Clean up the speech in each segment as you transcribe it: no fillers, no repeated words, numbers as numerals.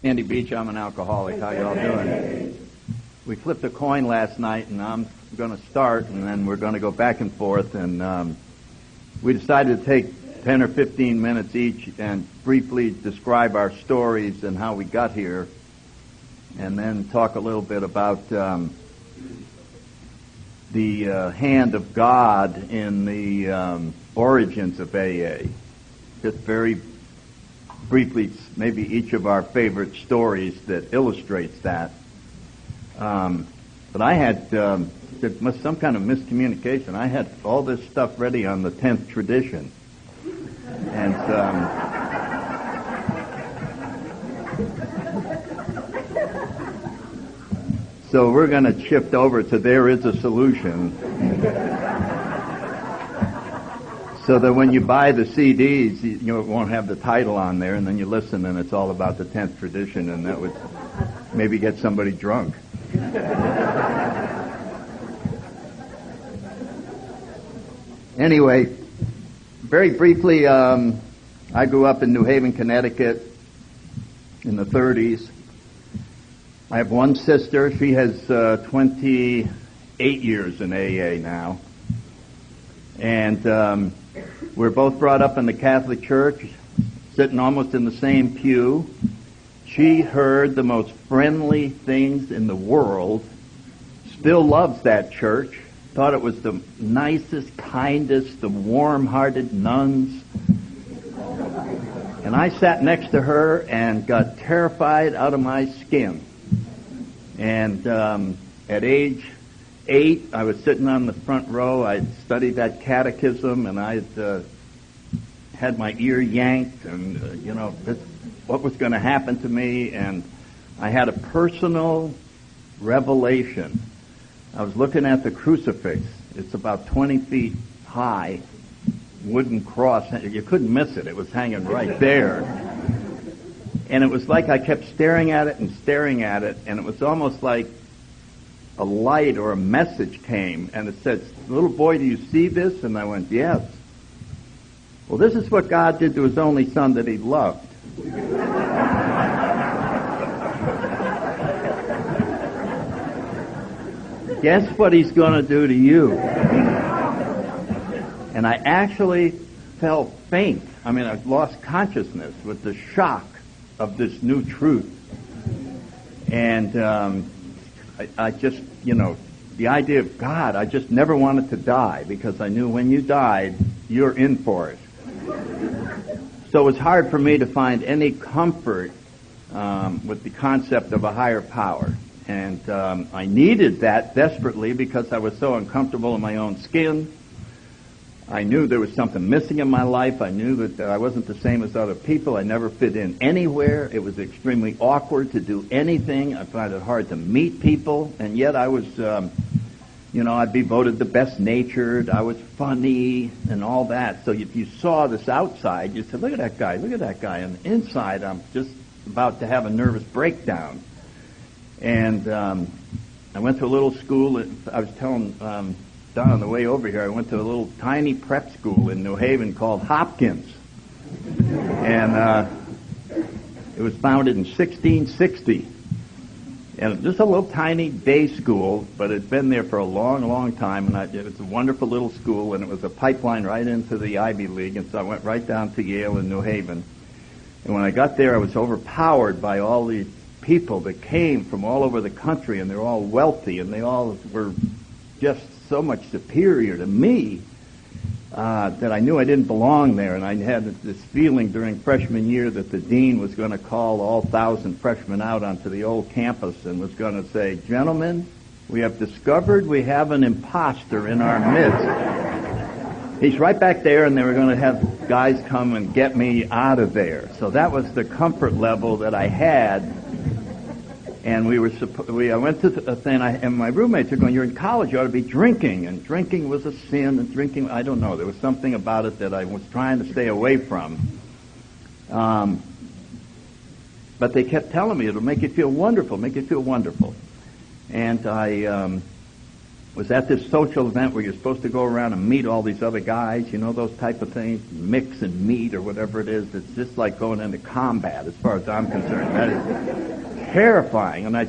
Andy Beach, I'm an alcoholic. How y'all doing? We flipped a coin last night, and I'm going to start, and then we're going to go back and forth. And we decided to take 10 or 15 minutes each and briefly describe our stories and how we got here, and then talk a little bit about the hand of God in the origins of AA. Just very briefly, maybe each of our favorite stories that illustrates that. But I had some kind of miscommunication. I had all this stuff ready on the 10th tradition. And so we're going to shift over to There Is a Solution. So that when you buy the CDs, you won't have the title on there, and then you listen, and it's all about the 10th tradition, and that would maybe get somebody drunk. Anyway, very briefly, I grew up in New Haven, Connecticut in the 30s. I have one sister. She has 28 years in AA now. And we're both brought up in the Catholic Church, sitting almost in the same pew. She heard the most friendly things in the world, still loves that church, thought it was the nicest, kindest, the warm-hearted nuns. And I sat next to her and got terrified out of my skin. And at age 8, I was sitting on the front row. I'd studied that catechism, and I'd had my ear yanked, and what was going to happen to me. And I had a personal revelation. I was looking at the crucifix. It's about 20 feet high, wooden cross. You couldn't miss it. It was hanging right there. And it was like I kept staring at it, and it was almost like a light or a message came, and it said, "Little boy, do you see this?" And I went, "Yes." Well, this is what God did to His only Son that He loved. Guess what He's going to do to you? And I actually felt faint. I mean, I lost consciousness with the shock of this new truth. And I just, the idea of God, I just never wanted to die, because I knew when you died, you're in for it. So it was hard for me to find any comfort with the concept of a higher power. And I needed that desperately because I was so uncomfortable in my own skin. I knew there was something missing in my life. I knew that I wasn't the same as other people. I never fit in anywhere. It was extremely awkward to do anything. I found it hard to meet people. And yet I was, I'd be voted the best natured. I was funny and all that. So if you saw this outside, you said, look at that guy, look at that guy. And inside, I'm just about to have a nervous breakdown. And I went to a little school. I was telling Don on the way over here, I went to a little tiny prep school in New Haven called Hopkins. And it was founded in 1660. And just a little tiny day school, but it's been there for a long, long time. And it was a wonderful little school, and it was a pipeline right into the Ivy League. And so I went right down to Yale in New Haven. And when I got there, I was overpowered by all these people that came from all over the country, and they're all wealthy, and they all were just so much superior to me that I knew I didn't belong there. And I had this feeling during freshman year that the dean was going to call all 1,000 freshmen out onto the old campus and was going to say, "Gentlemen, we have discovered we have an imposter in our midst. He's right back there," and they were going to have guys come and get me out of there. So that was the comfort level that I had. And I went to a thing, and my roommates are going, "You're in college, you ought to be drinking." And drinking was a sin, and drinking, I don't know, there was something about it that I was trying to stay away from. But they kept telling me, it'll make you feel wonderful, make you feel wonderful. And I was at this social event where you're supposed to go around and meet all these other guys, you know, those type of things, mix and meet or whatever it is. It's just like going into combat as far as I'm concerned. That is terrifying. And I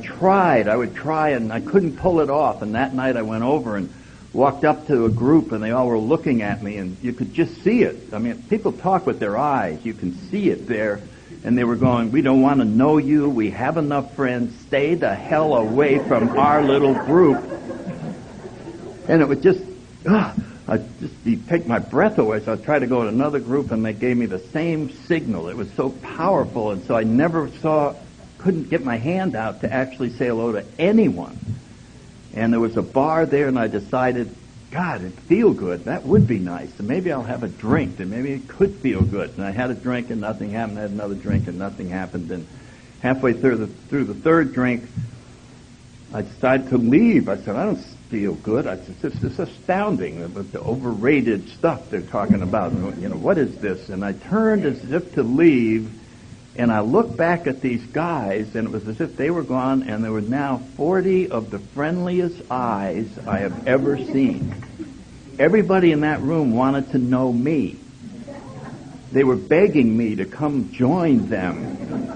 would try, and I couldn't pull it off. And that night I went over and walked up to a group, and they all were looking at me, and you could just see it. I mean, people talk with their eyes. You can see it there. And they were going, "We don't want to know you. We have enough friends. Stay the hell away from our little group." And it would just, you'd take my breath away. So I'd try to go to another group, and they gave me the same signal. It was so powerful, and so I couldn't get my hand out to actually say hello to anyone. And there was a bar there, and I decided, God, it'd feel good. That would be nice. And maybe I'll have a drink, and maybe it could feel good. And I had a drink, and nothing happened. I had another drink, and nothing happened. And halfway through the third drink, I decided to leave. I said, I don't feel good. It's astounding, the overrated stuff they're talking about. You know, what is this? And I turned as if to leave, and I looked back at these guys, and it was as if they were gone, and there were now 40 of the friendliest eyes I have ever seen. Everybody in that room wanted to know me. They were begging me to come join them.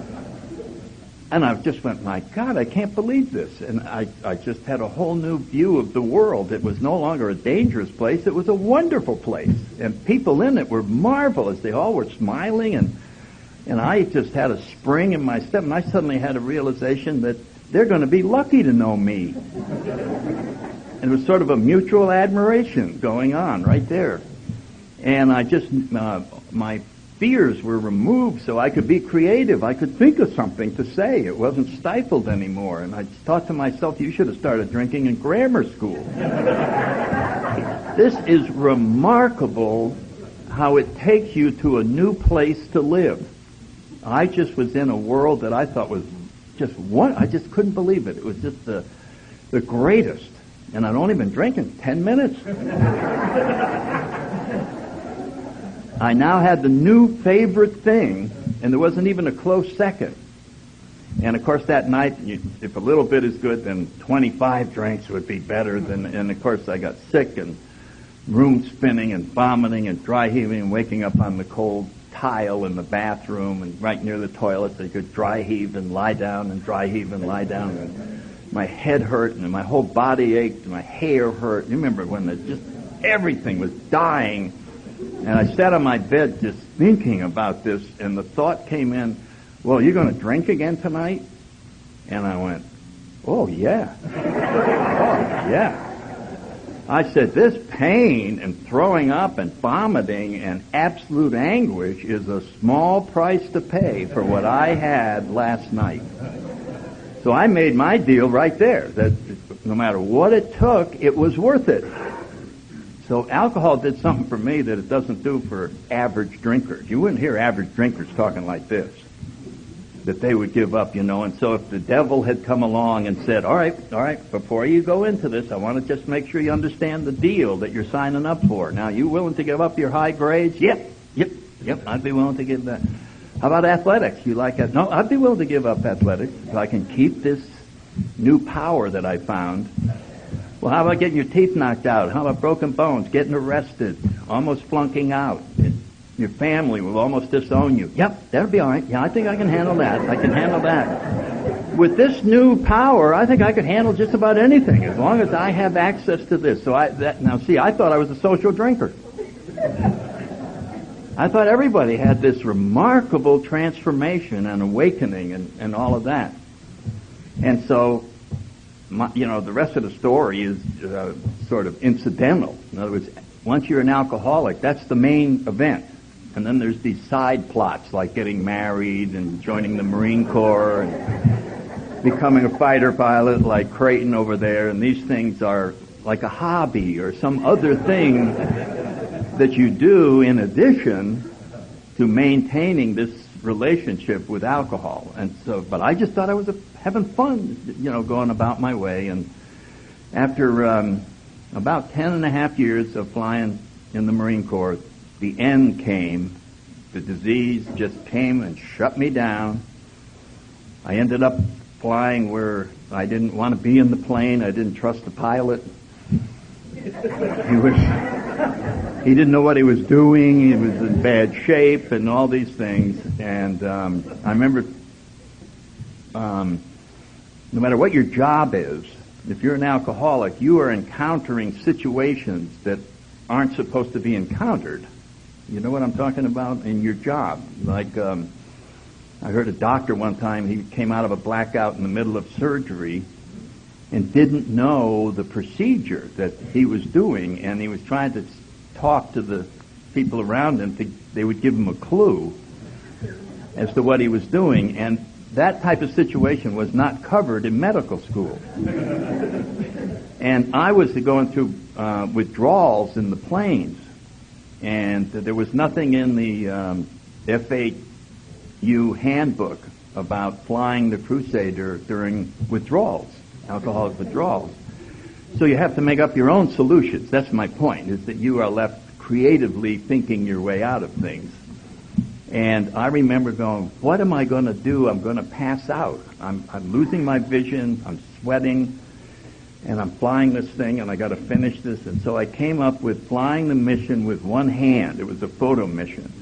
And I just went, my God, I can't believe this. And I just had a whole new view of the world. It was no longer a dangerous place. It was a wonderful place. And people in it were marvelous. They all were smiling, and I just had a spring in my step. And I suddenly had a realization that they're going to be lucky to know me. And it was sort of a mutual admiration going on right there. And I just, my fears were removed so I could be creative. I could think of something to say. It wasn't stifled anymore. And I thought to myself, you should have started drinking in grammar school. This is remarkable how it takes you to a new place to live. I just was in a world that I thought was just one. I just couldn't believe it. It was just the greatest. And I'd only been drinking 10 minutes. I now had the new favorite thing, and there wasn't even a close second. And of course that night, if a little bit is good, then 25 drinks would be better. And of course I got sick and room spinning and vomiting and dry heaving and waking up on the cold tile in the bathroom and right near the toilet so you could dry heave and lie down and dry heave and lie down. And my head hurt and my whole body ached and my hair hurt. You remember when everything was dying. And I sat on my bed just thinking about this, and the thought came in, well, you're going to drink again tonight? And I went, oh, yeah. Oh, yeah. I said, this pain and throwing up and vomiting and absolute anguish is a small price to pay for what I had last night. So I made my deal right there, that no matter what it took, it was worth it. So alcohol did something for me that it doesn't do for average drinkers. You wouldn't hear average drinkers talking like this, that they would give up, you know. And so if the devil had come along and said, all right, before you go into this, I want to just make sure you understand the deal that you're signing up for. Now, you willing to give up your high grades? Yep, I'd be willing to give that. How about athletics? You like it? No, I'd be willing to give up athletics if I can keep this new power that I found. Well, how about getting your teeth knocked out? How about broken bones, getting arrested, almost flunking out? Your family will almost disown you. Yep, that'll be all right. Yeah, I think I can handle that. I can handle that. With this new power, I think I could handle just about anything as long as I have access to this. So I thought I was a social drinker. I thought everybody had this remarkable transformation and awakening and all of that. And so, the rest of the story is sort of incidental. In other words, once you're an alcoholic, that's the main event. And then there's these side plots like getting married and joining the Marine Corps and becoming a fighter pilot like Creighton over there. And these things are like a hobby or some other thing that you do in addition to maintaining this relationship with alcohol. And so, but I just thought I was having fun, going about my way. And after about 10 and a half years of flying in the Marine Corps, the end came. The disease just came and shut me down. I ended up flying where I didn't want to be in the plane. I didn't trust the pilot. He didn't know what he was doing. He was in bad shape and all these things. And I remember, no matter what your job is, if you're an alcoholic, you are encountering situations that aren't supposed to be encountered. You know what I'm talking about? In your job. Like, I heard a doctor one time, he came out of a blackout in the middle of surgery and didn't know the procedure that he was doing, and he was trying to talk to the people around him. They would give him a clue as to what he was doing, and that type of situation was not covered in medical school. And I was going through withdrawals in the planes, and there was nothing in the FAU handbook about flying the Crusader during withdrawals, alcoholic withdrawals. So you have to make up your own solutions. That's my point, is that you are left creatively thinking your way out of things. And I remember going, what am I going to do? I'm going to pass out. I'm losing my vision. I'm sweating. And I'm flying this thing, and I got to finish this. And so I came up with flying the mission with one hand. It was a photo mission.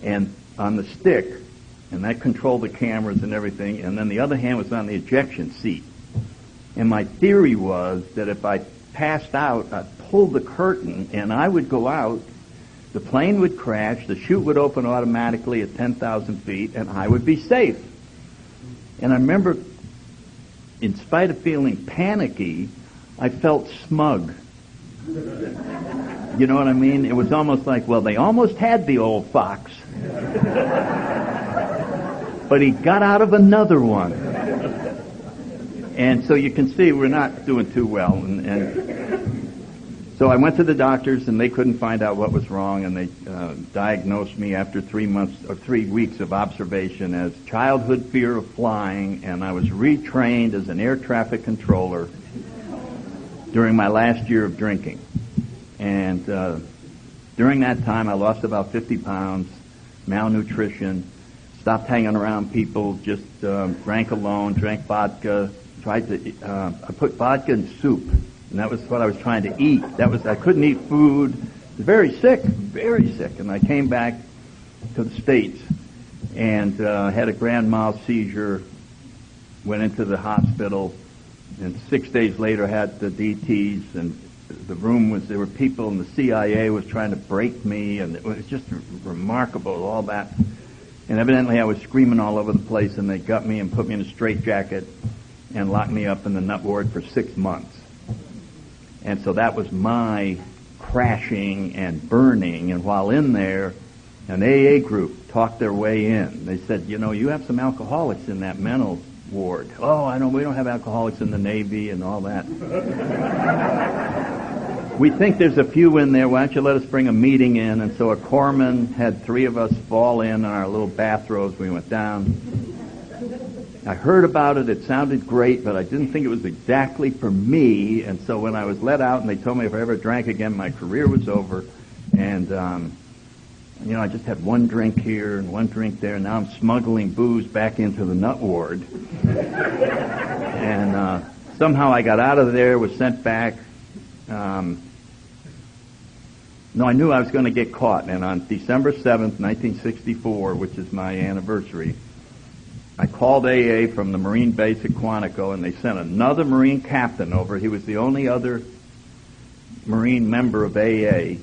And on the stick, and that controlled the cameras and everything. And then the other hand was on the ejection seat. And my theory was that if I passed out, I'd pull the curtain, and I would go out. The plane would crash, the chute would open automatically at 10,000 feet, and I would be safe. And I remember, in spite of feeling panicky, I felt smug. You know what I mean? It was almost like, well, they almost had the old fox, but he got out of another one. And so you can see we're not doing too well. And so I went to the doctors, and they couldn't find out what was wrong, and they diagnosed me after 3 weeks of observation as childhood fear of flying, and I was retrained as an air traffic controller during my last year of drinking. And during that time, I lost about 50 pounds, malnutrition, stopped hanging around people, just drank alone, drank vodka, I put vodka in soup. And that was what I was trying to eat. I couldn't eat food. I was very sick. And I came back to the States and had a grand mal seizure, went into the hospital, and 6 days later had the DTs, and there were people in the CIA was trying to break me, and it was just remarkable, all that. And evidently I was screaming all over the place, and they got me and put me in a straitjacket and locked me up in the nut ward for 6 months. And so that was my crashing and burning. And while in there, an AA group talked their way in. They said, you know, you have some alcoholics in that mental ward. Oh, we don't have alcoholics in the Navy and all that. We think there's a few in there. Why don't you let us bring a meeting in? And so a corpsman had 3 of us fall in our little bathrobes. We went down. I heard about it. It sounded great, but I didn't think it was exactly for me. And so when I was let out and they told me if I ever drank again, my career was over. And, I just had one drink here and one drink there. And now I'm smuggling booze back into the nut ward. And somehow I got out of there, was sent back. I knew I was going to get caught. And on December 7th, 1964, which is my anniversary, I called AA from the Marine base at Quantico, and they sent another Marine captain over. He was the only other Marine member of AA,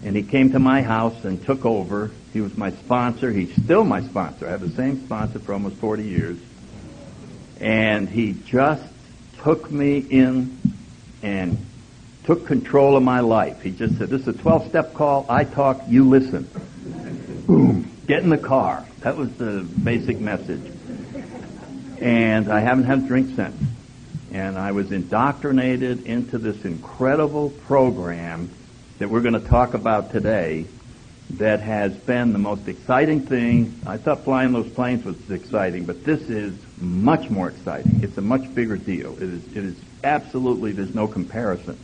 and he came to my house and took over. He was my sponsor. He's still my sponsor. I have the same sponsor for almost 40 years. And he just took me in and took control of my life. He just said, this is a 12-step call. I talk, you listen. Boom. Get in the car. That was the basic message. And I haven't had a drink since. And I was indoctrinated into this incredible program that we're going to talk about today that has been the most exciting thing. I thought flying those planes was exciting, but this is much more exciting. It's a much bigger deal. It is absolutely, there's no comparison.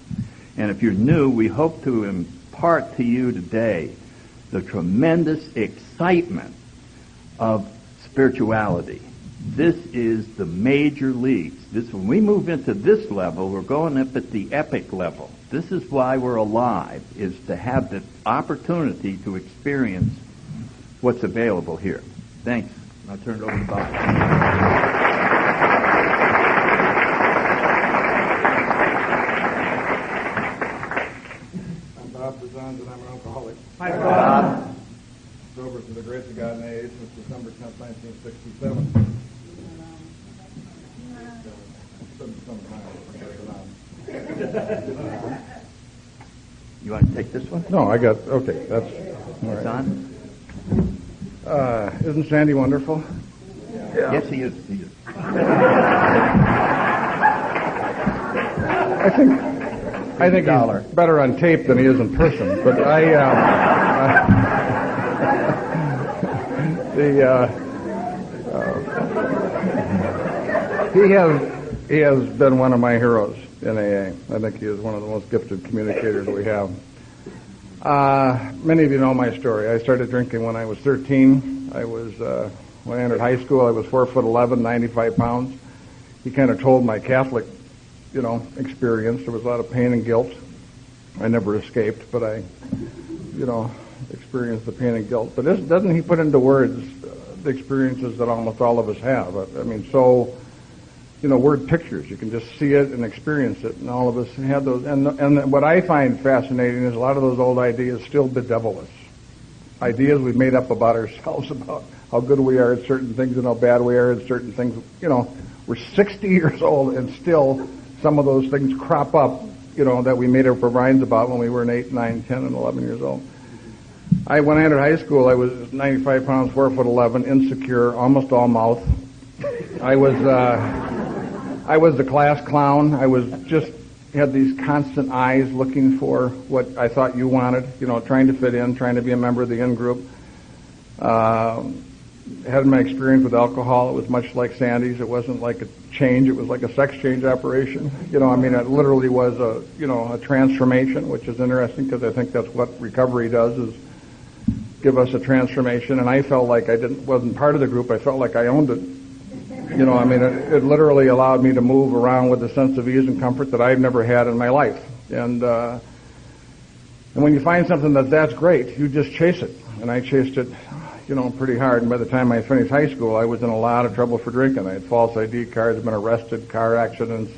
And if you're new, we hope to impart to you today the tremendous excitement of spirituality. This is the major leagues. When we move into this level, we're going up at the epic level. This is why we're alive, is to have the opportunity to experience what's available here. Thanks. I'll turn it over to Bob. I'm Bob Bazans, and I'm an alcoholic. Hi, Bob. Sober through the grace of God and AA since December 10th, 1967. You want to take this one? No, I got, okay, that's all It's right. on? Isn't Sandy wonderful? Yeah. Yes, he is. He is. I think he's better on tape than he is in person, but he has been one of my heroes in AA. I think he is one of the most gifted communicators we have. Many of you know my story. I started drinking when I was 13. When I entered high school, I was 4'11", 95 pounds. He kind of told my Catholic, experience. There was a lot of pain and guilt. I never escaped, but I, experienced the pain and guilt. But doesn't he put into words the experiences that almost all of us have? Word pictures. You can just see it and experience it, and all of us have those. And what I find fascinating is a lot of those old ideas still bedevil us. Ideas we've made up about ourselves, about how good we are at certain things and how bad we are at certain things. We're 60 years old, and still some of those things crop up, that we made up our minds about when we were 8, 9, 10, and 11 years old. When I entered high school, I was 95 pounds, 4'11", insecure, almost all mouth. I was the class clown. I was had these constant eyes looking for what I thought you wanted, trying to fit in, trying to be a member of the in-group. Had my experience with alcohol. It was much like Sandy's. It wasn't like a change. It was like a sex change operation. It literally was a transformation, which is interesting because I think that's what recovery does, is give us a transformation. And I felt like I wasn't part of the group. I felt like I owned it. It literally allowed me to move around with a sense of ease and comfort that I've never had in my life. And when you find something that's great, you just chase it. And I chased it, pretty hard. And by the time I finished high school, I was in a lot of trouble for drinking. I had false ID cards, been arrested, car accidents.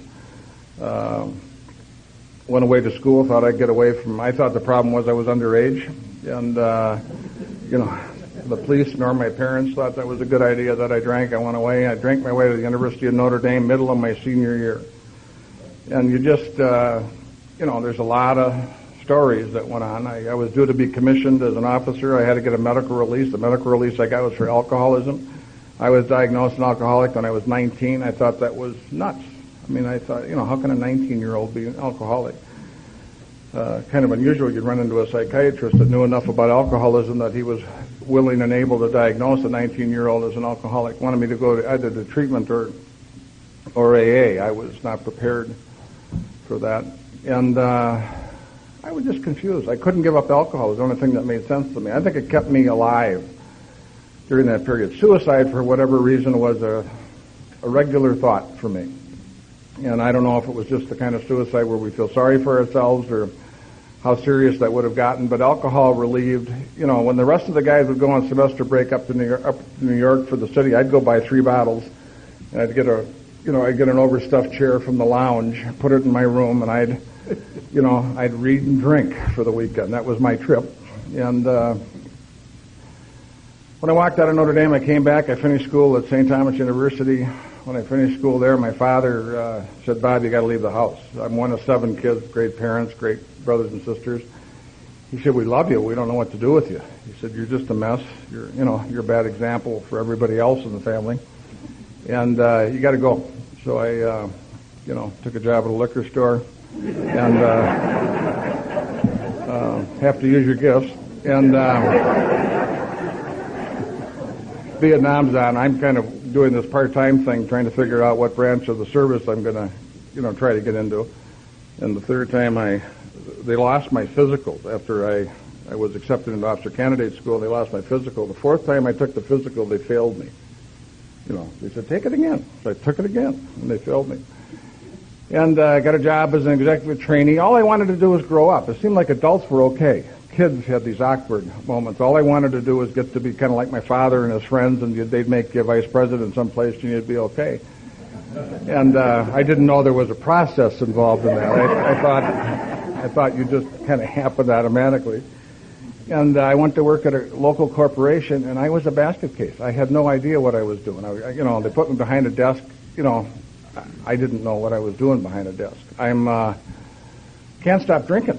Went away to school, thought I'd get away from. I thought the problem was I was underage, and the police nor my parents thought that was a good idea that I drank. I went away. I drank my way to the University of Notre Dame, middle of my senior year. And you just, there's a lot of stories that went on. I was due to be commissioned as an officer. I had to get a medical release. The medical release I got was for alcoholism. I was diagnosed an alcoholic when I was 19. I thought that was nuts. I thought, how can a 19-year-old be an alcoholic? Kind of unusual. You'd run into a psychiatrist that knew enough about alcoholism that he was willing and able to diagnose a 19-year-old as an alcoholic. Wanted me to go to either the treatment or AA. I was not prepared for that. And I was just confused. I couldn't give up alcohol. It was the only thing that made sense to me. I think it kept me alive during that period. Suicide, for whatever reason, was a regular thought for me. And I don't know if it was just the kind of suicide where we feel sorry for ourselves or how serious that would have gotten, but alcohol relieved. When the rest of the guys would go on semester break up to New York for the city, I'd go buy 3 bottles, and I'd get an overstuffed chair from the lounge, put it in my room, and I'd read and drink for the weekend. That was my trip. And when I walked out of Notre Dame, I came back. I finished school at St. Thomas University. When I finished school there, my father said, "Bob, you got to leave the house." I'm one of 7 kids, great parents, great brothers and sisters. He said, "We love you. We don't know what to do with you." He said, "You're just a mess. You're a bad example for everybody else in the family, and you got to go." So I, took a job at a liquor store, and have to use your gifts. And Vietnam's on. I'm kind of doing this part-time thing, trying to figure out what branch of the service I'm going to, try to get into. And the third time they lost my physical after I was accepted into officer candidate school. They lost my physical. The fourth time I took the physical, they failed me. They said, take it again. So I took it again, and they filled me. And I got a job as an executive trainee. All I wanted to do was grow up. It seemed like adults were okay. Kids had these awkward moments. All I wanted to do was get to be kind of like my father and his friends, and they'd make you vice president someplace, and you'd be okay. And I didn't know there was a process involved in that. I thought you just kind of happened automatically. And I went to work at a local corporation, and I was a basket case. I had no idea what I was doing. They put me behind a desk. I didn't know what I was doing behind a desk. Can't stop drinking.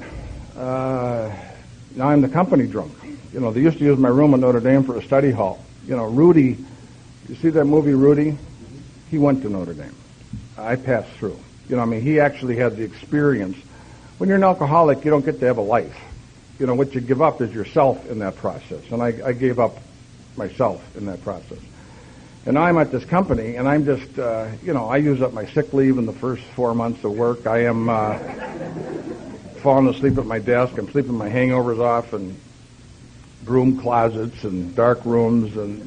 Now I'm the company drunk. They used to use my room at Notre Dame for a study hall. Rudy, you see that movie Rudy? He went to Notre Dame. I passed through. He actually had the experience. When you're an alcoholic, you don't get to have a life. What you give up is yourself in that process. And I gave up myself in that process. And now I'm at this company, and I'm just, I use up my sick leave in the first 4 months of work. I am falling asleep at my desk. I'm sleeping my hangovers off in broom closets and dark rooms. And,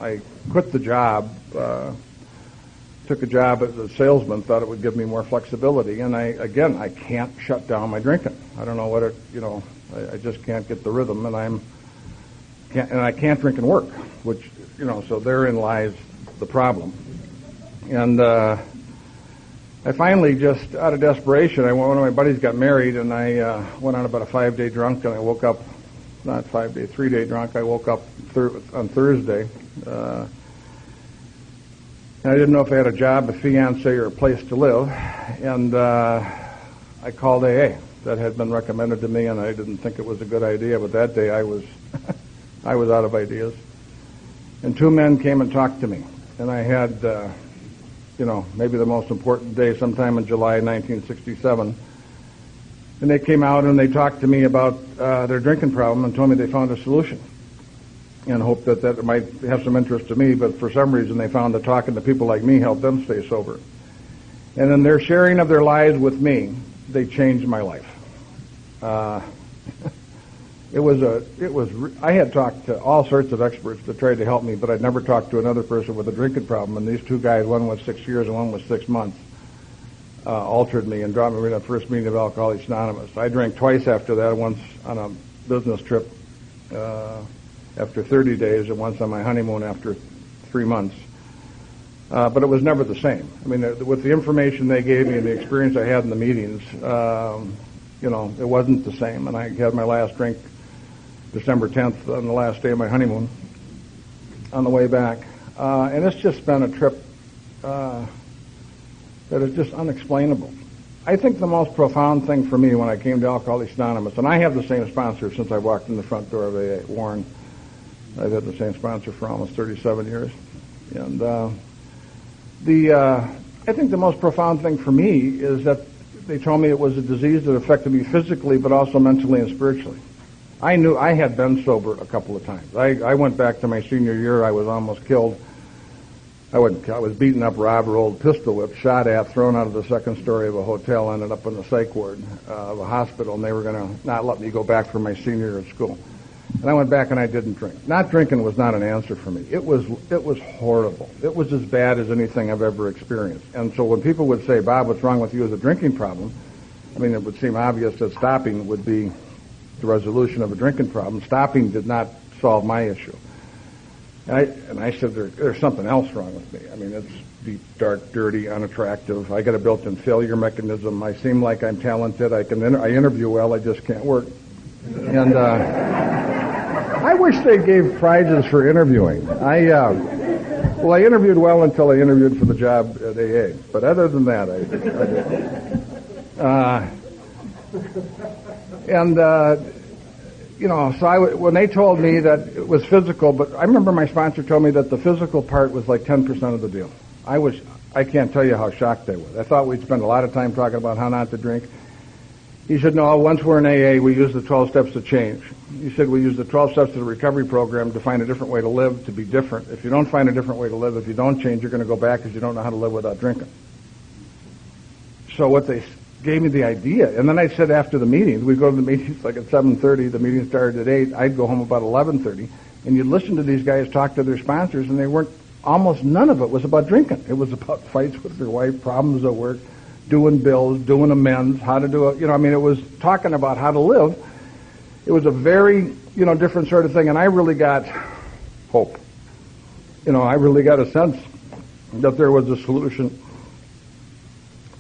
I quit the job, took a job as a salesman, thought it would give me more flexibility. And I can't shut down my drinking. I don't know what I just can't get the rhythm, and I can't drink and work, which, so therein lies the problem. And I finally, just out of desperation, one of my buddies got married, and I went on about a 5-day drunk, and I woke up, not 5-day, 3-day drunk. I woke up on Thursday, and I didn't know if I had a job, a fiance, or a place to live, and I called AA. That had been recommended to me, and I didn't think it was a good idea, but that day I was I was out of ideas. And 2 men came and talked to me, and I had, maybe the most important day sometime in July 1967. And they came out and they talked to me about their drinking problem and told me they found a solution, and hoped that might have some interest to me, but for some reason they found that talking to people like me helped them stay sober. And in their sharing of their lives with me, they changed my life. I had talked to all sorts of experts that tried to help me, but I'd never talked to another person with a drinking problem. And these 2 guys, one was 6 years and one was 6 months, altered me and brought me to the first meeting of Alcoholics Anonymous. I drank twice after that, once on a business trip after 30 days and once on my honeymoon after 3 months. But it was never the same. I mean, with the information they gave me and the experience I had in the meetings, it wasn't the same. And I had my last drink December 10th on the last day of my honeymoon on the way back. And it's just been a trip that is just unexplainable. I think the most profound thing for me when I came to Alcoholics Anonymous, and I have the same sponsor since I walked in the front door of AA, Warren. I've had the same sponsor for almost 37 years. And I think the most profound thing for me is that they told me it was a disease that affected me physically, but also mentally and spiritually. I knew I had been sober a couple of times. I went back to my senior year. I was almost killed. I was beaten up, robbed, rolled, pistol whipped, shot at, thrown out of the second story of a hotel, ended up in the psych ward of a hospital, and they were going to not let me go back for my senior year of school. And I went back and I didn't drink. Not drinking was not an answer for me. It was horrible. It was as bad as anything I've ever experienced. And so when people would say, Bob, what's wrong with you is a drinking problem, I mean, it would seem obvious that stopping would be the resolution of a drinking problem. Stopping did not solve my issue. And I said, there's something else wrong with me. I mean, it's deep, dark, dirty, unattractive. I got a built-in failure mechanism. I seem like I'm talented. I interview well. I just can't work. And I wish they gave prizes for interviewing. I interviewed well until I interviewed for the job at AA. But other than that, when they told me that it was physical, but I remember my sponsor told me that the physical part was like 10% of the deal. I can't tell you how shocked I was. I thought we'd spend a lot of time talking about how not to drink. He said, no, once we're in AA, we use the 12 steps to change. He said, we use the 12 steps of the recovery program to find a different way to live, to be different. If you don't find a different way to live, if you don't change, you're going to go back because you don't know how to live without drinking. So what they gave me the idea, and then I said after the meetings, we'd go to the meetings like at 7:30, the meeting started at 8, I'd go home about 11:30, and you'd listen to these guys talk to their sponsors, and they weren't almost none of it was about drinking. It was about fights with your wife, problems at work, doing bills, doing amends, how to do it. It was talking about how to live. It was a very, different sort of thing, and I really got hope. I really got a sense that there was a solution.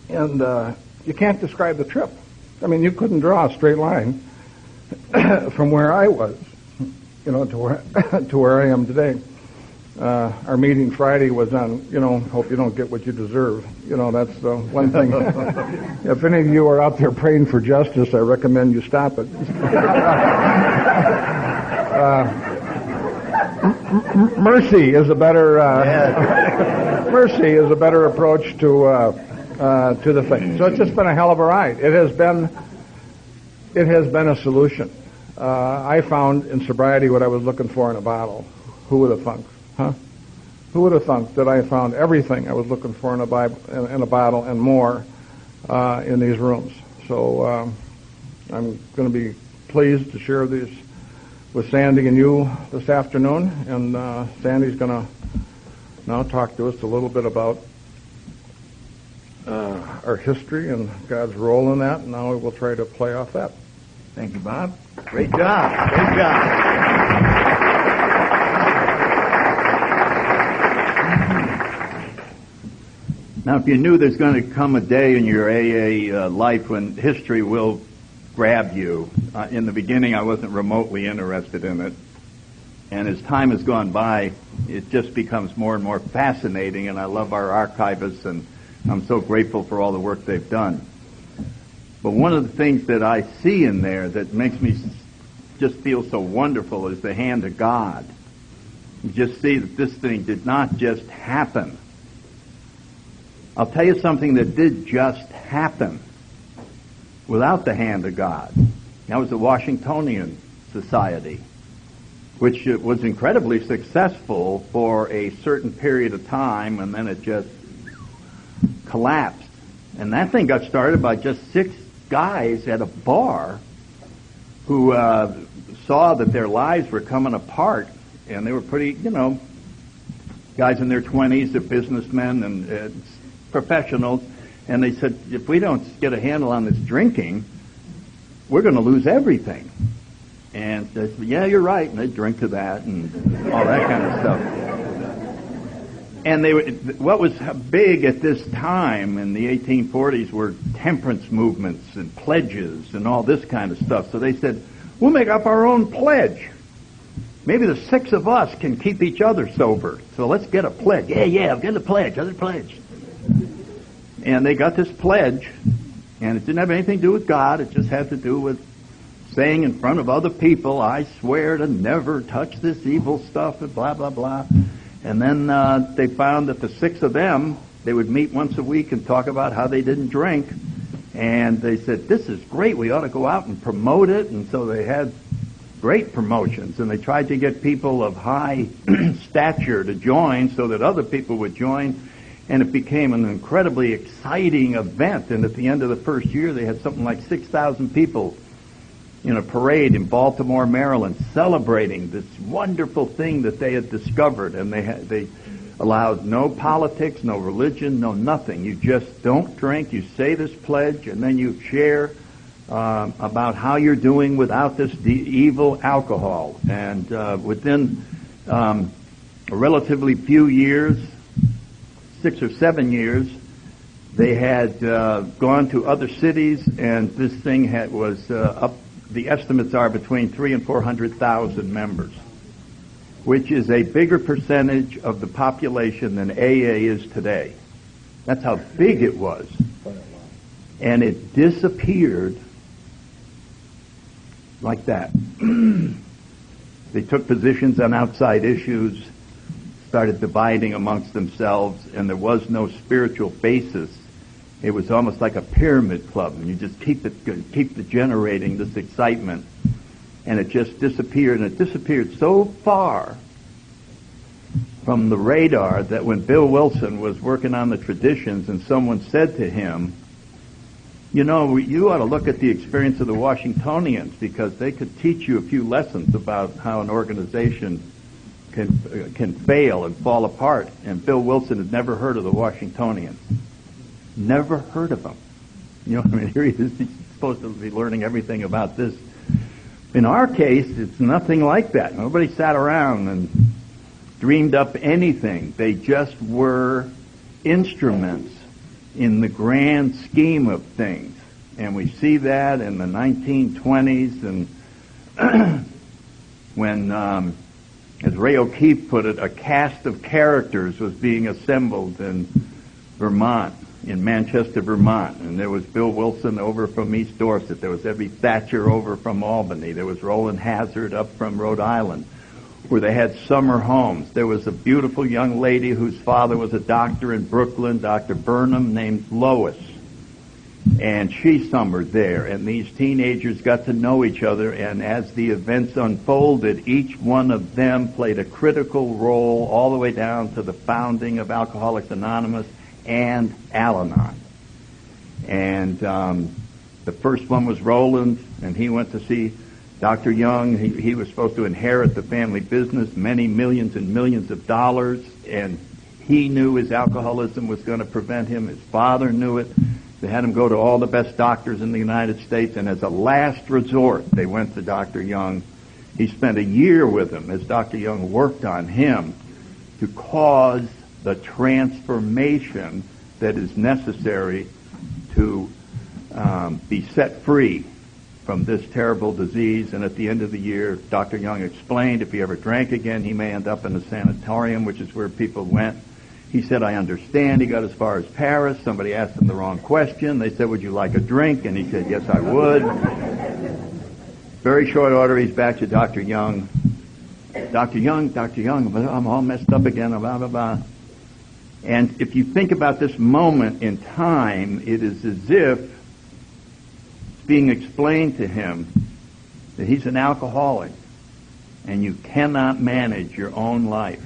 And you can't describe the trip. You couldn't draw a straight line from where I was, to where I am today. Our meeting Friday was on, hope you don't get what you deserve. That's the one thing. If any of you are out there praying for justice, I recommend you stop it. Mercy is a better mercy is a better approach to the thing. So it's just been a hell of a ride. It has been a solution. I found in sobriety what I was looking for in a bottle. Who would have thunk? Huh? Who would have thunk that I found everything I was looking for in a bottle and more in these rooms? So I'm going to be pleased to share these with Sandy and you this afternoon, and Sandy's going to now talk to us a little bit about our history and God's role in that, and now we'll try to play off that. Thank you, Bob. Great job. Great job. Now, if you knew there's going to come a day in your AA life when history will grab you, in the beginning I wasn't remotely interested in it. And as time has gone by, it just becomes more and more fascinating, and I love our archivists, and I'm so grateful for all the work they've done. But one of the things that I see in there that makes me just feel so wonderful is the hand of God. You just see that this thing did not just happen. I'll tell you something that did just happen without the hand of God. That was the Washingtonian Society, which was incredibly successful for a certain period of time, and then it just collapsed. And that thing got started by just 6 guys at a bar who saw that their lives were coming apart, and they were pretty, guys in their 20s, they're businessmen and professionals, and they said, if we don't get a handle on this drinking, we're going to lose everything. And they said, yeah, you're right, and they drink to that and all that kind of stuff. And what was big at this time in the 1840s were temperance movements and pledges and all this kind of stuff. So they said, we'll make up our own pledge. Maybe the 6 of us can keep each other sober. So let's get a pledge. Yeah, I'll get a pledge. I'll get a pledge. And they got this pledge, and it didn't have anything to do with God. It just had to do with saying in front of other people, I swear to never touch this evil stuff, and blah, blah, blah. And then they found that the 6 of them, they would meet once a week and talk about how they didn't drink. And they said, this is great, we ought to go out and promote it. And so they had great promotions, and they tried to get people of high stature to join so that other people would join. And it became an incredibly exciting event. And at the end of the first year, they had something like 6,000 people in a parade in Baltimore, Maryland, celebrating this wonderful thing that they had discovered. And they allowed no politics, no religion, no nothing. You just don't drink. You say this pledge, and then you share about how you're doing without this evil alcohol. And within a relatively few years, 6 or 7 years, they had gone to other cities, and this thing was up. The estimates are between 300,000 and 400,000 members, which is a bigger percentage of the population than AA is today. That's how big it was. And it disappeared like that. They took positions on outside issues, started dividing amongst themselves, and there was no spiritual basis. It was almost like a pyramid club, and you just keep generating this excitement, and it just disappeared. And it disappeared so far from the radar that when Bill Wilson was working on the traditions, and someone said to him, you ought to look at the experience of the Washingtonians, because they could teach you a few lessons about how an organization can fail and fall apart. And Bill Wilson had never heard of the Washingtonians. Never heard of them. You know, I mean, here he is, he's supposed to be learning everything about this. In our case, it's nothing like that. Nobody sat around and dreamed up anything. They just were instruments in the grand scheme of things. And we see that in the 1920s, and when, as Ray O'Keefe put it, a cast of characters was being assembled in Vermont, in Manchester, Vermont. And there was Bill Wilson over from East Dorset. There was Ebby Thatcher over from Albany. There was Roland Hazard up from Rhode Island, where they had summer homes. There was a beautiful young lady whose father was a doctor in Brooklyn, Dr. Burnham, named Lois. And she summered there, and these teenagers got to know each other, and as the events unfolded, each one of them played a critical role all the way down to the founding of Alcoholics Anonymous and Al-Anon. And the first one was Roland, and he went to see Dr. Young. He was supposed to inherit the family business, many millions and millions of dollars, and he knew his alcoholism was going to prevent him. His father knew it. They had him go to all the best doctors in the United States, and as a last resort, they went to Dr. Young. He spent a year with him as Dr. Young worked on him to cause the transformation that is necessary to be set free from this terrible disease. And at the end of the year, Dr. Young explained if he ever drank again, he may end up in a sanatorium, which is where people went. He said, I understand. He got as far as Paris. Somebody asked him the wrong question. They said, would you like a drink? And he said, yes, I would. Very short order, he's back to Dr. Young. Dr. Young, I'm all messed up again, blah, blah, blah. And if you think about this moment in time, it is as if it's being explained to him that he's an alcoholic and you cannot manage your own life.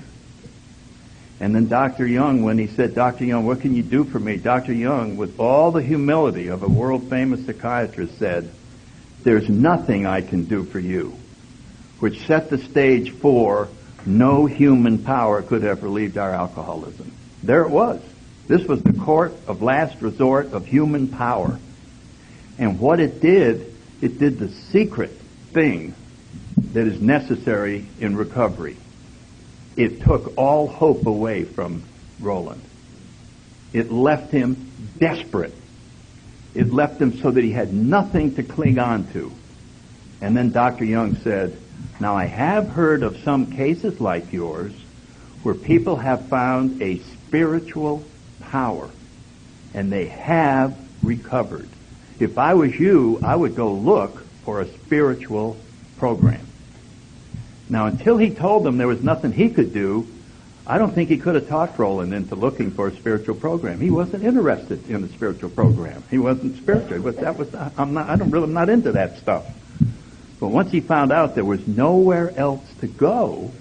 And then Dr. Young, when he said, Dr. Young, what can you do for me? Dr. Young, with all the humility of a world-famous psychiatrist, said, there's nothing I can do for you, which set the stage for no human power could have relieved our alcoholism. There it was. This was the court of last resort of human power. And what it did the secret thing that is necessary in recovery. It took all hope away from Roland. It left him desperate. It left him so that he had nothing to cling on to. And then Dr. Young said, now I have heard of some cases like yours where people have found a spiritual power and they have recovered. If I was you, I would go look for a spiritual program. Now, until he told them there was nothing he could do, I don't think he could have talked Roland into looking for a spiritual program. He wasn't interested in a spiritual program. He wasn't spiritual. I'm not into that stuff. But once he found out there was nowhere else to go,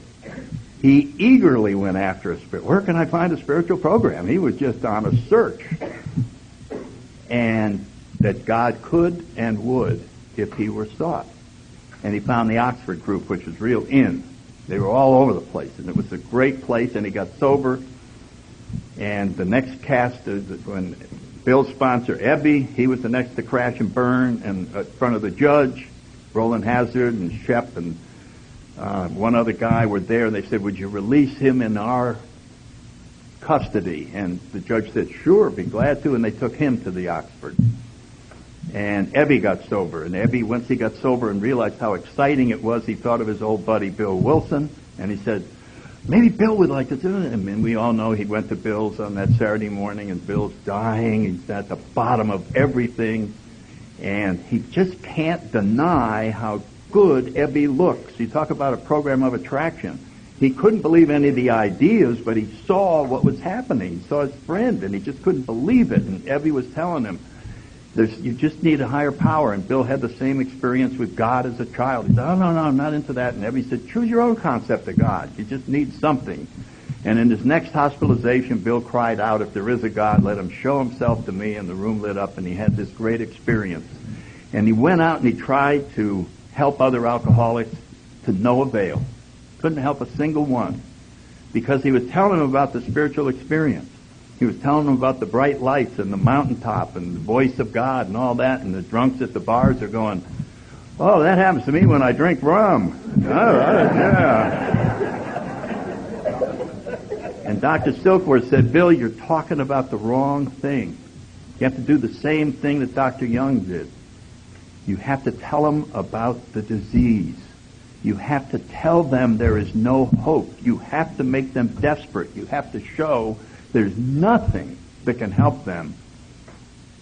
he eagerly went after a spirit. Where can I find a spiritual program? He was just on a search. And that God could and would if he were sought. And he found the Oxford group, which was real in. They were all over the place, and it was a great place, and he got sober. And the next cast, when Bill's sponsor, Ebby, he was the next to crash and burn and in front of the judge. Roland Hazard and Shep and one other guy were there, and they said, would you release him in our custody? And the judge said, sure, be glad to, and they took him to the Oxford. And Ebby got sober. And Ebby, once he got sober and realized how exciting it was, he thought of his old buddy Bill Wilson, and he said, maybe Bill would like to do it. And we all know he went to Bill's on that Saturday morning, and Bill's dying. He's at the bottom of everything. And he just can't deny how good Ebby looks. You talk about a program of attraction. He couldn't believe any of the ideas, but he saw what was happening. He saw his friend, and he just couldn't believe it. And Ebby was telling him, you just need a higher power. And Bill had the same experience with God as a child. He said, oh, no, I'm not into that. And Ebby said, choose your own concept of God. You just need something. And in his next hospitalization, Bill cried out, if there is a God, let him show himself to me. And the room lit up, and he had this great experience. And he went out and he tried to help other alcoholics, to no avail. Couldn't help a single one. Because he was telling them about the spiritual experience. He was telling them about the bright lights and the mountaintop and the voice of God and all that, and the drunks at the bars are going, oh, that happens to me when I drink rum. Yeah. And Dr. Silkworth said, Bill, you're talking about the wrong thing. You have to do the same thing that Dr. Young did. You have to tell them about the disease. You have to tell them there is no hope. You have to make them desperate. You have to show there's nothing that can help them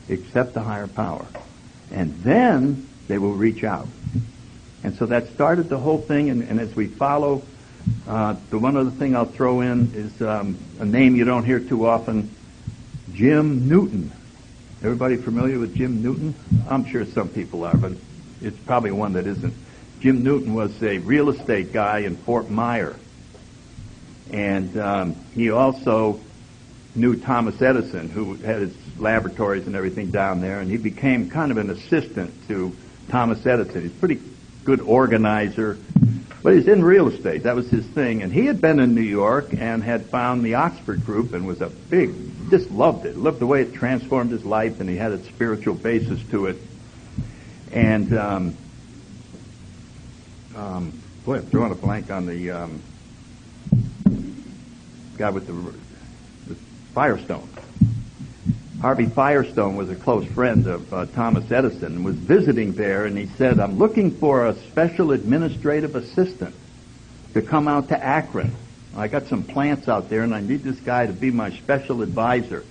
except the higher power. And then they will reach out. And so that started the whole thing, and as we follow, the one other thing I'll throw in is a name you don't hear too often, Jim Newton. Everybody familiar with Jim Newton? I'm sure some people are, but it's probably one that isn't. Jim Newton was a real estate guy in Fort Myer. And he also knew Thomas Edison, who had his laboratories and everything down there, and he became kind of an assistant to Thomas Edison. He's a pretty good organizer, but he's in real estate. That was his thing. And he had been in New York and had found the Oxford group and was a big, just loved it, loved the way it transformed his life, and he had a spiritual basis to it. And boy, I'm drawing a blank on the guy with the Firestone. Harvey Firestone was a close friend of Thomas Edison and was visiting there, and he said, I'm looking for a special administrative assistant to come out to Akron. I got some plants out there, and I need this guy to be my special advisor.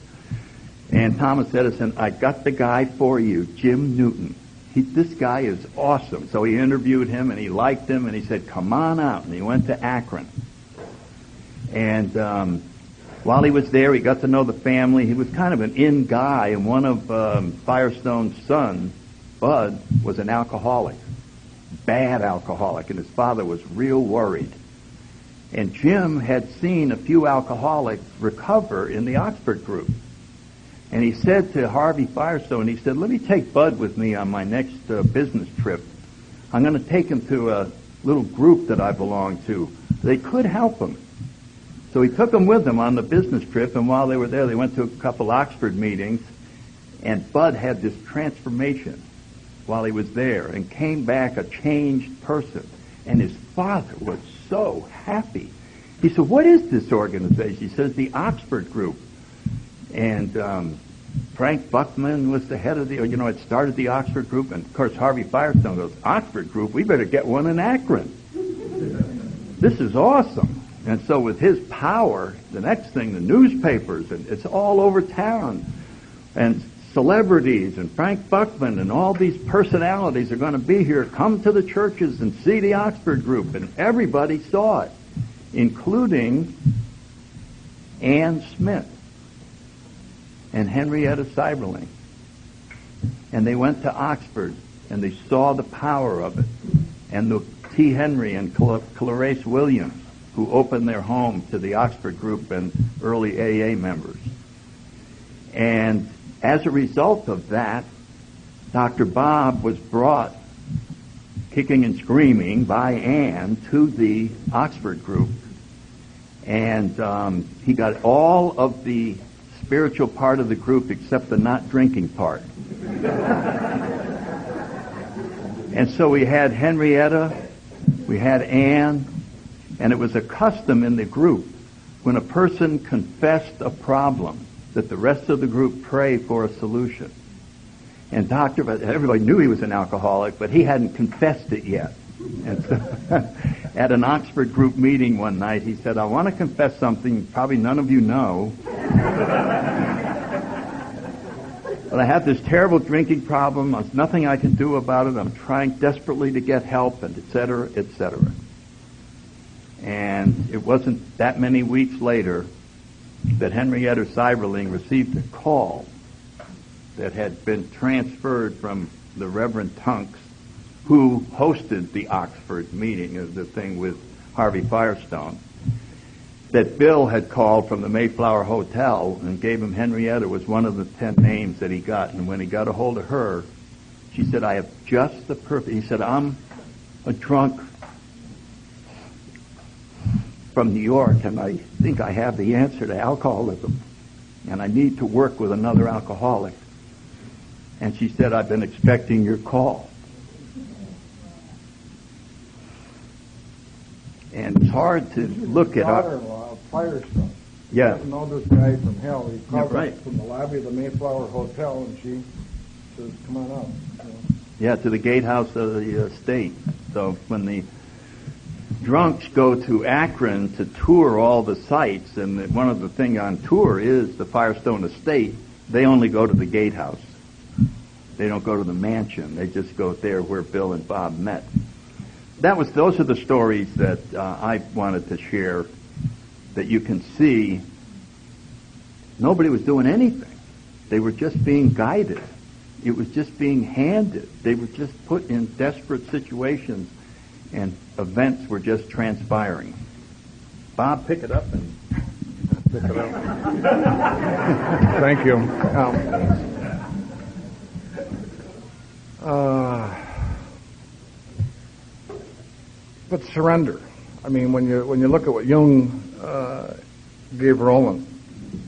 And Thomas Edison, I got the guy for you, Jim Newton. This guy is awesome. So he interviewed him, and he liked him, and he said, come on out. And he went to Akron. And while he was there, he got to know the family. He was kind of an in guy, and one of Firestone's sons, Bud, was an alcoholic, bad alcoholic, and his father was real worried. And Jim had seen a few alcoholics recover in the Oxford group. And he said to Harvey Firestone, he said, let me take Bud with me on my next business trip. I'm going to take him to a little group that I belong to. They could help him. So he took him with him on the business trip, and while they were there, they went to a couple Oxford meetings, and Bud had this transformation while he was there and came back a changed person. And his father was so happy. He said, what is this organization? He says, the Oxford group. And Frank Buckman was the head of it started the Oxford group. And, of course, Harvey Firestone goes, Oxford group? We better get one in Akron. This is awesome. And so with his power, the next thing, the newspapers, and it's all over town. And celebrities and Frank Buckman and all these personalities are going to be here. Come to the churches and see the Oxford group. And everybody saw it, including Ann Smith and Henrietta Seiberling. And they went to Oxford, and they saw the power of it. And the T. Henry and Clarice Williams, who opened their home to the Oxford group and early AA members. And as a result of that, Dr. Bob was brought, kicking and screaming, by Ann to the Oxford group. And he got all of the spiritual part of the group except the not drinking part. And so we had Henrietta, we had Ann, and it was a custom in the group when a person confessed a problem that the rest of the group pray for a solution. And everybody knew he was an alcoholic, but he hadn't confessed it yet. And so at an Oxford group meeting one night, he said, I want to confess something probably none of you know. But I have this terrible drinking problem. There's nothing I can do about it. I'm trying desperately to get help, and et cetera, et cetera. And it wasn't that many weeks later that Henrietta Seiberling received a call that had been transferred from the Reverend Tunks, who hosted the Oxford meeting, the thing with Harvey Firestone, that Bill had called from the Mayflower Hotel and gave him Henrietta was one of the 10 names that he got. And when he got a hold of her, she said, I have just the perfect. He said, I'm a drunk. from New York, and I think I have the answer to alcoholism, and I need to work with another alcoholic. And she said, I've been expecting your call. And it's hard to look at daughter-in-law, Firestone. Yeah. Doesn't know this guy from hell. He called right. up from the lobby of the Mayflower Hotel, and she says, come on out. Yeah, to the gatehouse of the state. So when the drunks go to Akron to tour all the sites, and one of the things on tour is the Firestone estate, they only go to the gatehouse. They don't go to the mansion. They just go there where Bill and Bob met. Those are the stories that I wanted to share, that you can see nobody was doing anything. They were just being guided. It was just being handed. They were just put in desperate situations, and events were just transpiring. Bob, pick it up and pick it up. Thank you. But surrender. I mean, when you look at what Jung gave Roland,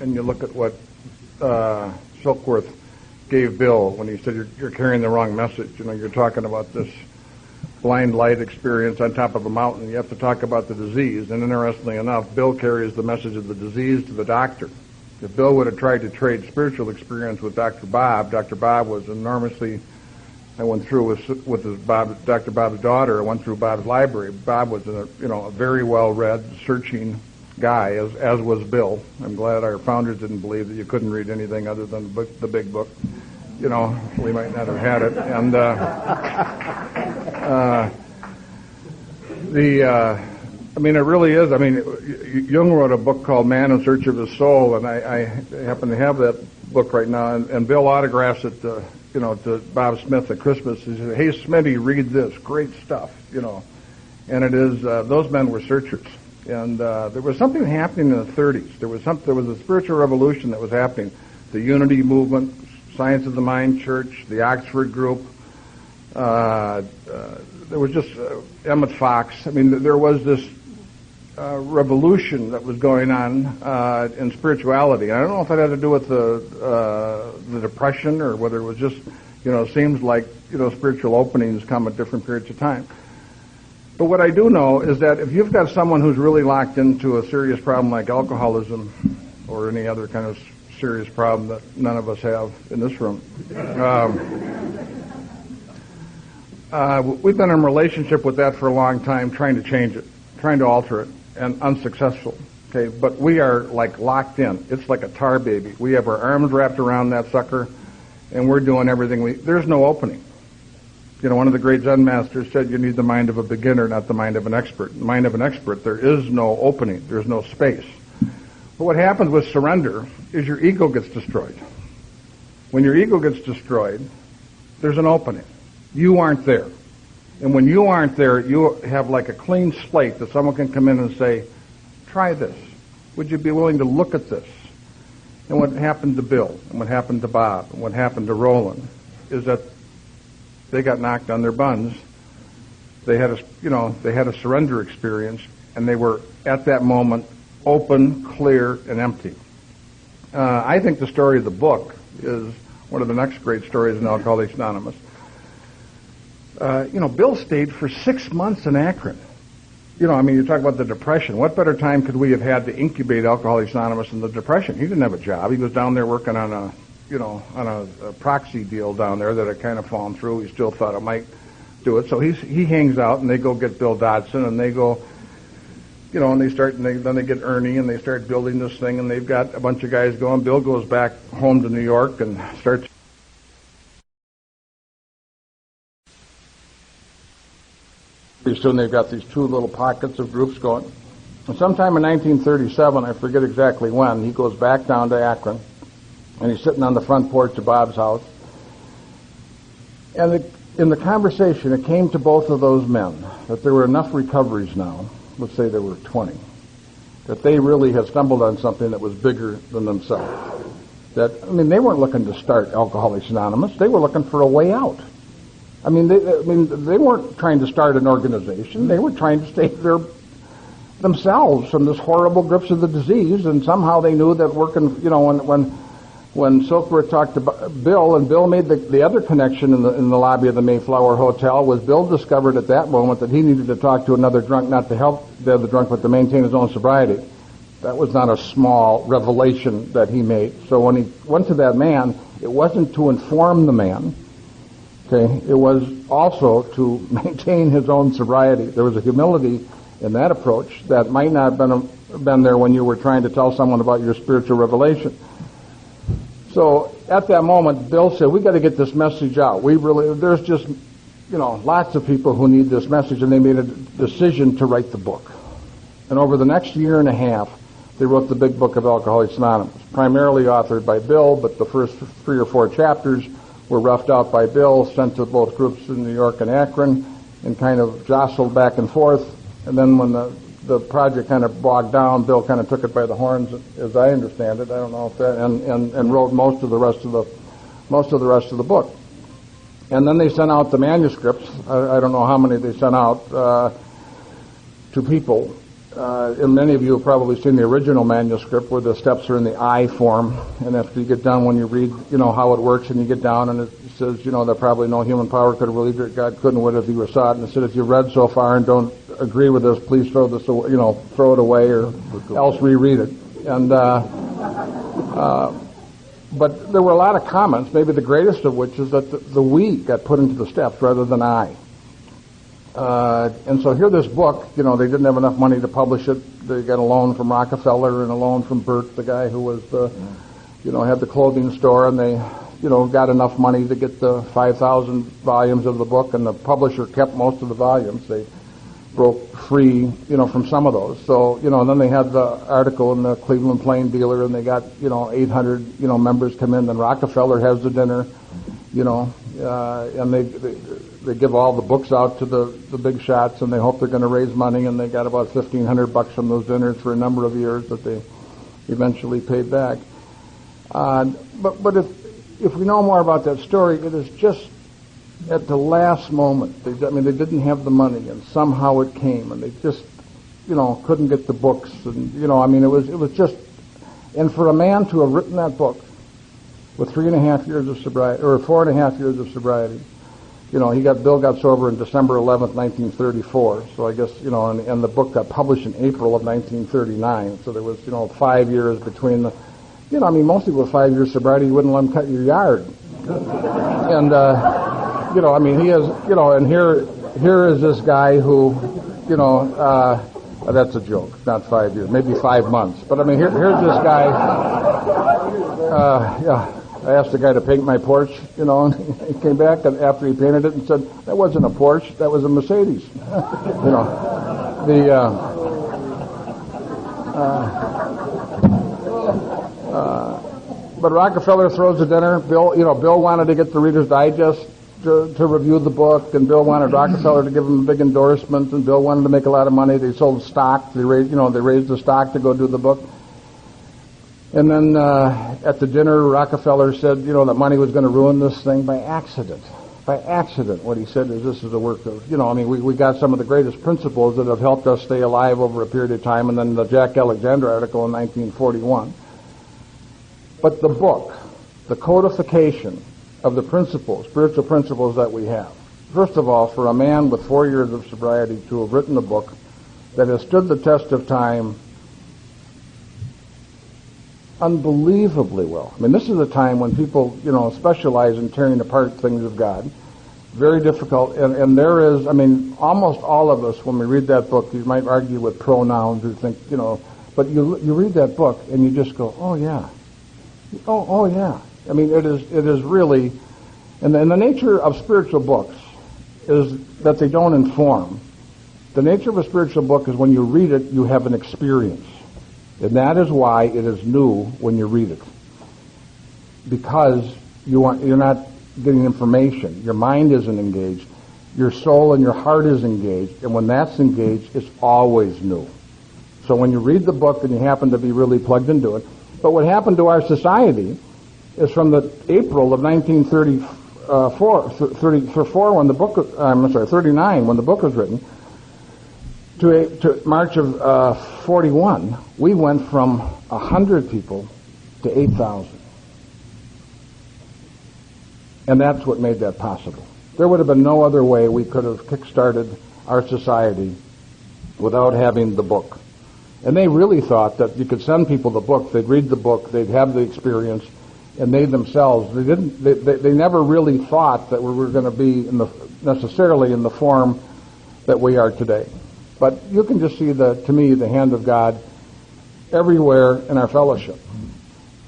and you look at what Silkworth gave Bill when he said you're carrying the wrong message. You're talking about this blind light experience on top of a mountain. You have to talk about the disease. And interestingly enough, Bill carries the message of the disease to the doctor. If Bill would have tried to trade spiritual experience with Dr. Bob was enormously. I went through with Dr. Bob's daughter. I went through Bob's library. Bob was a very well-read, searching guy, as was Bill. I'm glad our founders didn't believe that you couldn't read anything other than the big book. We might not have had it. And it really is. I mean, Jung wrote a book called Man in Search of His Soul, and I happen to have that book right now. And Bill autographs it, to Bob Smith at Christmas. He said, "Hey, Smitty, read this. Great stuff." And it is. Those men were searchers. And there was something happening in the 30s. There was a spiritual revolution that was happening. The Unity movement, Science of the Mind Church, the Oxford group. There was just Emmett Fox. I mean, there was this revolution that was going on in spirituality. I don't know if it had to do with the Depression or whether it was just, it seems like, spiritual openings come at different periods of time. But what I do know is that if you've got someone who's really locked into a serious problem like alcoholism or any other kind of serious problem that none of us have in this room, we've been in a relationship with that for a long time, trying to change it, trying to alter it, and unsuccessful. Okay, but we are like locked in. It's like a tar baby. We have our arms wrapped around that sucker, and we're doing everything there's no opening. One of the great Zen masters said you need the mind of a beginner, not the mind of an expert. The mind of an expert, there is no opening. There's no space. But what happens with surrender is your ego gets destroyed. When your ego gets destroyed, there's an opening. You aren't there. And when you aren't there, you have like a clean slate that someone can come in and say, try this. Would you be willing to look at this? And what happened to Bill, and what happened to Bob, and what happened to Roland is that they got knocked on their buns. They had a surrender experience, and they were at that moment open, clear, and empty. I think the story of the book is one of the next great stories in Alcoholics Anonymous. Bill stayed for 6 months in Akron. You talk about the Depression. What better time could we have had to incubate Alcoholics Anonymous in the Depression? He didn't have a job. He was down there working on a proxy deal down there that had kind of fallen through. He still thought it might do it. So he hangs out, and they go get Bill Dodson, and they go, and then they get Ernie, and they start building this thing, and they've got a bunch of guys going. Bill goes back home to New York and starts. Pretty soon they've got these two little pockets of groups going. And sometime in 1937, I forget exactly when, he goes back down to Akron, and he's sitting on the front porch of Bob's house. And in the conversation, it came to both of those men that there were enough recoveries now, let's say there were 20, that they really had stumbled on something that was bigger than themselves. They weren't looking to start Alcoholics Anonymous. They were looking for a way out. They weren't trying to start an organization. They were trying to stay their themselves from this horrible grips of the disease, and somehow they knew that working, when Silkworth talked to Bill, and Bill made the other connection in the lobby of the Mayflower Hotel, was Bill discovered at that moment that he needed to talk to another drunk, not to help the other drunk, but to maintain his own sobriety. That was not a small revelation that he made. So when he went to that man, it wasn't to inform the man, okay? It was also to maintain his own sobriety. There was a humility in that approach that might not have been there when you were trying to tell someone about your spiritual revelation. So at that moment, Bill said, we got to get this message out. There's just, lots of people who need this message, and they made a decision to write the book. And over the next year and a half, they wrote the big book of Alcoholics Anonymous, primarily authored by Bill, but the first 3 or 4 chapters were roughed out by Bill, sent to both groups in New York and Akron, and kind of jostled back and forth. And then when the project kind of bogged down, Bill kind of took it by the horns, as I understand it. I don't know if that, and wrote most of the rest of the book. And then they sent out the manuscripts. I don't know how many they sent out to people. And many of you have probably seen the original manuscript where the steps are in the I form. And after you get done, when you read, how it works, and you get down, and it says, that probably no human power could have relieved it. God couldn't would if you saw it. And it said, if you've read so far and don't agree with this, please throw this away, throw it away, or else reread it. And but there were a lot of comments. Maybe the greatest of which is that the we got put into the steps rather than I. And so here, this book, they didn't have enough money to publish it. They got a loan from Rockefeller and a loan from Bert, the guy who was had the clothing store, and they, got enough money to get the 5,000 volumes of the book, and the publisher kept most of the volumes. They broke free, from some of those. So, and then they had the article in the Cleveland Plain Dealer, and they got, 800, members come in. Then Rockefeller has the dinner, and they give all the books out to the big shots, and they hope they're going to raise money, and they got about $1,500 from those dinners for a number of years that they eventually paid back. But if we know more about that story, it is just at the last moment. They didn't have the money, and somehow it came, and they just, couldn't get the books, and it was just, and for a man to have written that book with 3.5 years of sobriety, or 4.5 years of sobriety. Bill got sober in December 11th, 1934. So I guess, and the book got published in April of 1939. So there was, 5 years between the, most people with 5 years sobriety, you wouldn't let them cut your yard. And, he is, and here is this guy who, that's a joke, not 5 years, maybe 5 months. But here's this guy, I asked the guy to paint my porch, and he came back and after he painted it and said, that wasn't a Porsche, that was a Mercedes. But Rockefeller throws a dinner. Bill wanted to get the Reader's Digest to review the book, and Bill wanted Rockefeller to give him a big endorsement, and Bill wanted to make a lot of money. They sold stock. They raised the stock to go do the book. And then at the dinner, Rockefeller said, that money was going to ruin this thing by accident. By accident, what he said is this is a work of, we got some of the greatest principles that have helped us stay alive over a period of time, and then the Jack Alexander article in 1941. But the book, the codification of the principles, spiritual principles that we have. First of all, for a man with 4 years of sobriety to have written a book that has stood the test of time unbelievably well. This is a time when people, specialize in tearing apart things of God. Very difficult. And there is, almost all of us, when we read that book, you might argue with pronouns or think, but you read that book and you just go, oh yeah. Oh yeah. It is really, and the nature of spiritual books is that they don't inform. The nature of a spiritual book is when you read it, you have an experience. And that is why it is new when you read it. Because you're not getting information. Your mind isn't engaged. Your soul and your heart is engaged. And when that's engaged, it's always new. So when you read the book and you happen to be really plugged into it. But what happened to our society is from the April of 1934, 39, when the book was written, to March of 41, we went from 100 people to 8,000. And that's what made that possible. There would have been no other way we could have kick-started our society without having the book. And they really thought that you could send people the book, they'd read the book, they'd have the experience, and they themselves, they never really thought that we were going to be necessarily in the form that we are today. But you can just see, to me, the hand of God everywhere in our fellowship.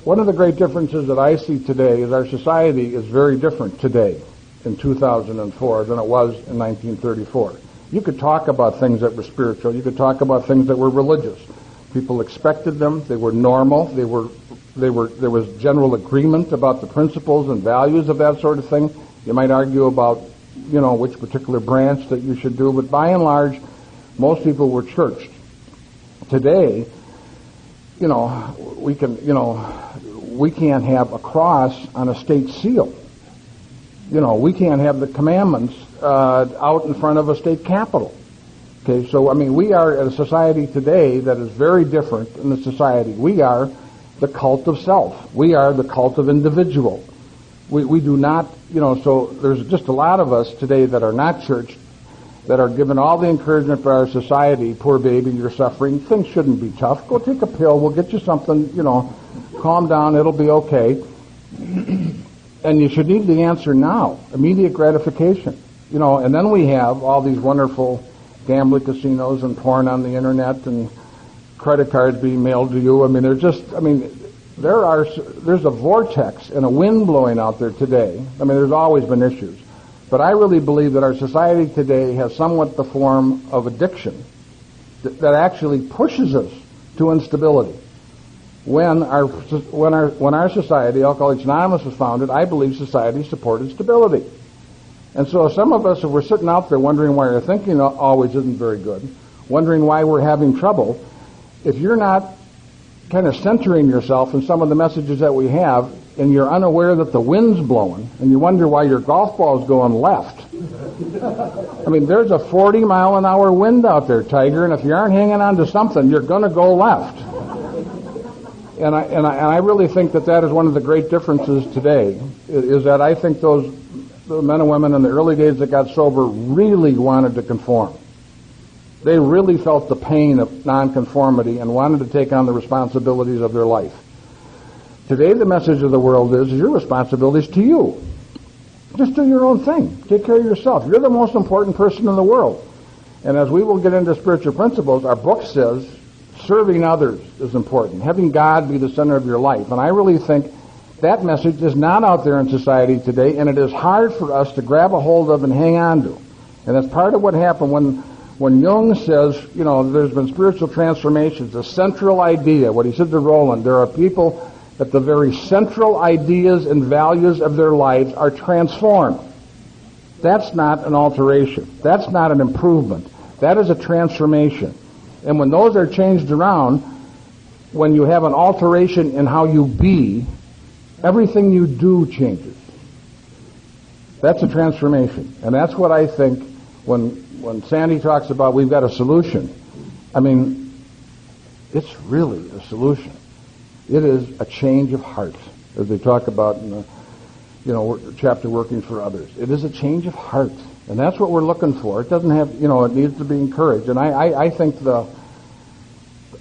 One of the great differences that I see today is our society is very different today in 2004 than it was in 1934. You could talk about things that were spiritual. You could talk about things that were religious. People expected them. They were normal. There was general agreement about the principles and values of that sort of thing. You might argue about, which particular branch that you should do, but by and large, most people were churched. Today, we can't have a cross on a state seal. We can't have the commandments out in front of a state capitol. Okay, so we are a society today that is very different than the society. We are the cult of self. We are the cult of individual. We do not, so there's just a lot of us today that are not churched, that are given all the encouragement by our society. Poor baby, you're suffering. Things shouldn't be tough. Go take a pill. We'll get you something, calm down. It'll be okay. And you should need the answer now, immediate gratification. And then we have all these wonderful gambling casinos and porn on the internet and credit cards being mailed to you. There's a vortex and a wind blowing out there today. There's always been issues. But I really believe that our society today has somewhat the form of addiction that actually pushes us to instability. When our society, Alcoholics Anonymous, was founded, I believe society supported stability. And so some of us, if we're sitting out there wondering why our thinking always isn't very good, wondering why we're having trouble, if you're not kind of centering yourself in some of the messages that we have, and you're unaware that the wind's blowing, and you wonder why your golf ball's going left. There's a 40-mile-an-hour wind out there, Tiger, and if you aren't hanging on to something, you're going to go left. And I really think that is one of the great differences today, is that I think the men and women in the early days that got sober really wanted to conform. They really felt the pain of nonconformity and wanted to take on the responsibilities of their life. Today, the message of the world is your responsibility is to you. Just do your own thing. Take care of yourself. You're the most important person in the world. And as we will get into spiritual principles, our book says serving others is important. Having God be the center of your life. And I really think that message is not out there in society today, and it is hard for us to grab a hold of and hang on to. And that's part of what happened when Jung says, there's been spiritual transformations. The central idea, what he said to Roland, there are people that the very central ideas and values of their lives are transformed. That's not an alteration. That's not an improvement. That is a transformation. And when those are changed around, when you have an alteration in how you be, everything you do changes. That's a transformation. And that's what I think when Sandy talks about we've got a solution. It's really a solution. It is a change of heart, as they talk about in the chapter Working for Others. It is a change of heart, and that's what we're looking for. It doesn't have, it needs to be encouraged. And I think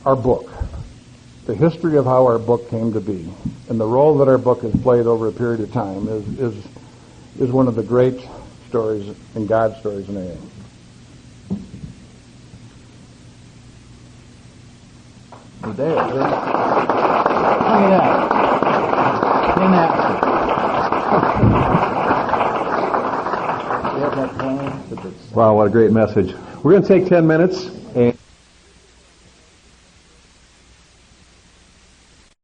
our book, the history of how our book came to be, and the role that our book has played over a period of time is one of the great stories and God stories in AA. There. Look at that. Wow, what a great message. We're going to take 10 minutes and